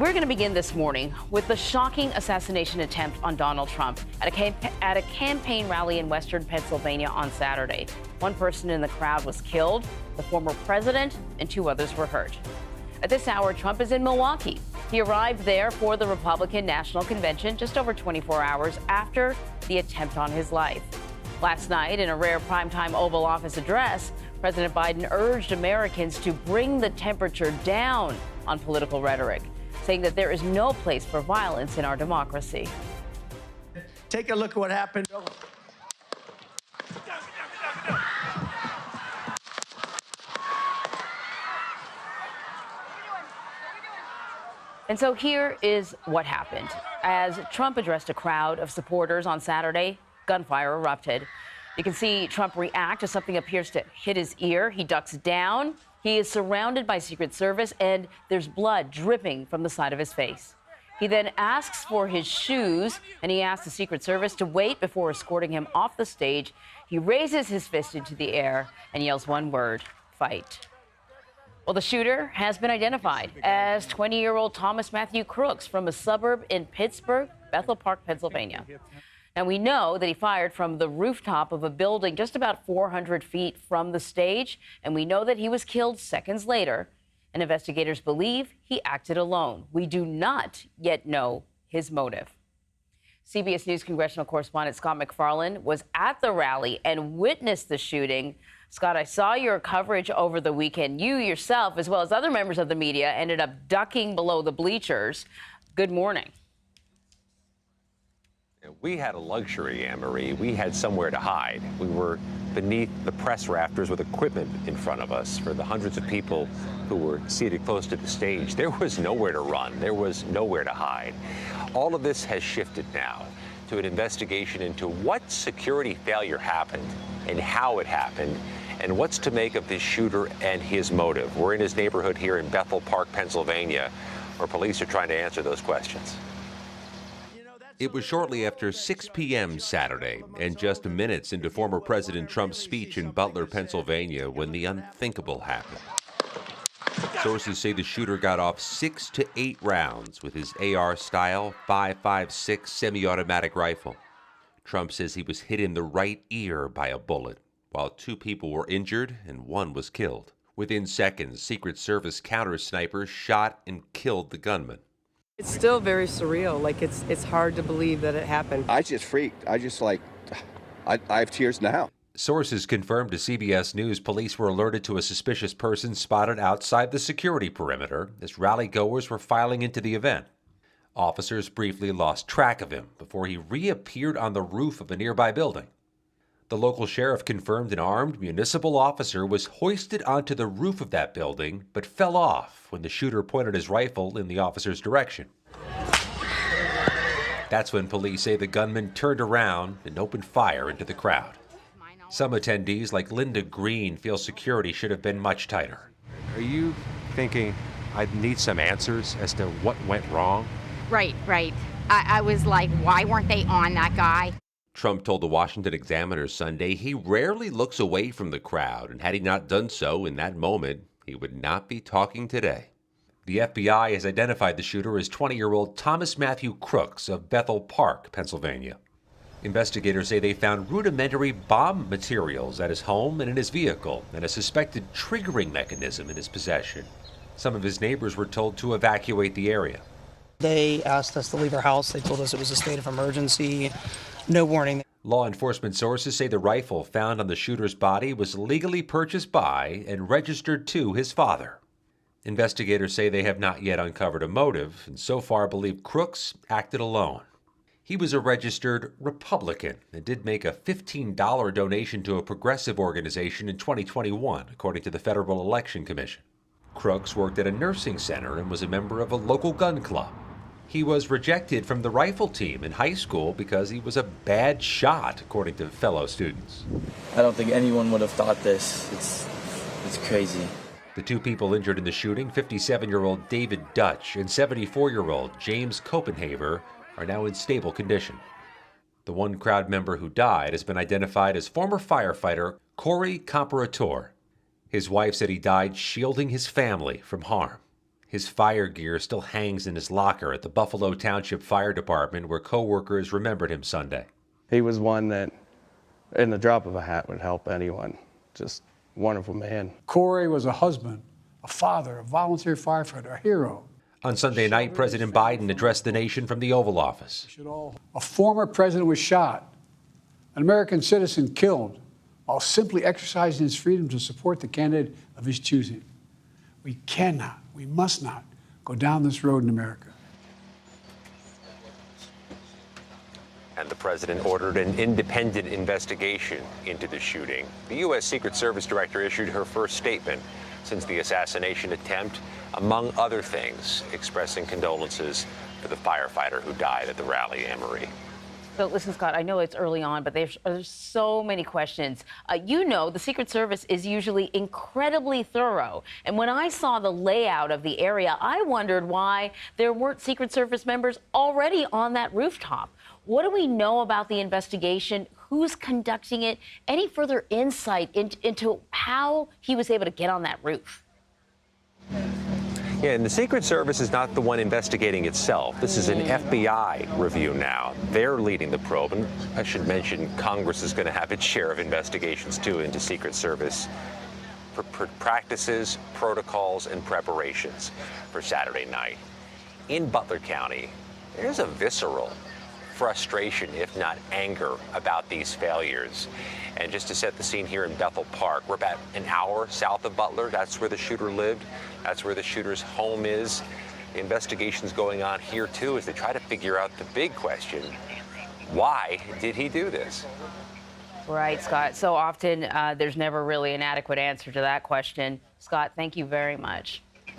we're going to begin this morning with the shocking assassination attempt on Donald Trump at a campaign rally in western Pennsylvania on Saturday. One person in the crowd was killed, the former president, and 2 others were hurt. At this hour, Trump is in Milwaukee. He arrived there for the Republican National Convention just over 24 hours after the attempt on his life. Last night, in a rare primetime Oval Office address, President Biden urged Americans to bring the temperature down on political rhetoric, saying that there is no place for violence in our democracy. Take a look at what happened. And so here is what happened. As Trump addressed a crowd of supporters on Saturday, gunfire erupted. You can see Trump react as something appears to hit his ear. He ducks down. He is surrounded by Secret Service, and there's blood dripping from the side of his face. He then asks for his shoes, and he asks the Secret Service to wait before escorting him off the stage. He raises his fist into the air and yells one word: fight. Well, the shooter has been identified as 20-year-old Thomas Matthew Crooks from a suburb in Pittsburgh, Bethel Park, Pennsylvania. Now, we know that he fired from the rooftop of a building just about 400 feet from the stage, and we know that he was killed seconds later, and investigators believe he acted alone. We do not yet know his motive. CBS News congressional correspondent Scott MacFarlane was at the rally and witnessed the shooting. Scott, I saw your coverage over the weekend. You yourself, as well as other members of the media, ended up ducking below the bleachers. Good morning. We had a luxury, Anne-Marie. We had somewhere to hide. We were beneath the press rafters with equipment in front of us. For the hundreds of people who were seated close to the stage, there was nowhere to run. There was nowhere to hide. All of this has shifted now to an investigation into what security failure happened and how it happened, and what's to make of this shooter and his motive. We're in his neighborhood here in Bethel Park, Pennsylvania, where police are trying to answer those questions. It was shortly after 6 p.m. Saturday, and just minutes into former President Trump's speech in Butler, Pennsylvania, when the unthinkable happened. Sources say the shooter got off 6 to 8 rounds with his AR-style 5.56 semi-automatic rifle. Trump says he was hit in the right ear by a bullet, while 2 people were injured and 1 was killed. Within seconds, Secret Service counter-snipers shot and killed the gunman. It's still very surreal. Like, it's hard to believe that it happened. I just freaked. I have tears now. Sources confirmed to CBS News police were alerted to a suspicious person spotted outside the security perimeter as rally-goers were filing into the event. Officers briefly lost track of him before he reappeared on the roof of a nearby building. The local sheriff confirmed an armed municipal officer was hoisted onto the roof of that building, but fell off when the shooter pointed his rifle in the officer's direction. That's when police say the gunman turned around and opened fire into the crowd. Some attendees, like Linda Green, feel security should have been much tighter. Are you thinking, I need some answers as to what went wrong? Right. I was like, why weren't they on that guy? Trump told the Washington Examiner Sunday he rarely looks away from the crowd, and had he not done so in that moment, he would not be talking today. The FBI has identified the shooter as 20-year-old Thomas Matthew Crooks of Bethel Park, Pennsylvania. Investigators say they found rudimentary bomb materials at his home and in his vehicle, and a suspected triggering mechanism in his possession. Some of his neighbors were told to evacuate the area. They asked us to leave our house. They told us it was a state of emergency. No warning. Law enforcement sources say the rifle found on the shooter's body was legally purchased by and registered to his father. Investigators say they have not yet uncovered a motive, and so far believe Crooks acted alone. He was a registered Republican and did make a $15 donation to a progressive organization in 2021, according to the Federal Election Commission. Crooks worked at a nursing center and was a member of a local gun club. He was rejected from the rifle team in high school because he was a bad shot, according to fellow students. I don't think anyone would have thought this. It's crazy. The 2 people injured in the shooting, 57-year-old David Dutch and 74-year-old James Copenhaver, are now in stable condition. The one crowd member who died has been identified as former firefighter Corey Comparator. His wife said he died shielding his family from harm. His fire gear still hangs in his locker at the Buffalo Township Fire Department, where co-workers remembered him Sunday. He was one that, in the drop of a hat, would help anyone. Just wonderful man. Corey was a husband, a father, a volunteer firefighter, a hero. On Sunday night, President Biden addressed the nation from the Oval Office. A former president was shot, an American citizen killed, while simply exercising his freedom to support the candidate of his choosing. We cannot, we must not go down this road in America. And the president ordered an independent investigation into the shooting. The U.S. Secret Service director issued her first statement since the assassination attempt, among other things, expressing condolences for the firefighter who died at the rally, Anne-Marie. So listen, Scott, I know it's early on, but there's so many questions. You know, the Secret Service is usually incredibly thorough. And when I saw the layout of the area, I wondered why there weren't Secret Service members already on that rooftop. What do we know about the investigation? Who's conducting it? Any further insight into how he was able to get on that roof? Yeah, and the Secret Service is not the one investigating itself. This is an FBI review now. They're leading the probe. And I should mention, Congress is going to have its share of investigations, too, into Secret Service for practices, protocols, and preparations for Saturday night. In Butler County, there's a visceral frustration, if not anger, about these failures. And just to set the scene here in Bethel Park, we're about an hour south of Butler. That's where the shooter lived. That's where the shooter's home is. The investigation's going on here, too, as they try to figure out the big question: why did he do this? Right, Scott. So often there's never really an adequate answer to that question. Scott, thank you very much.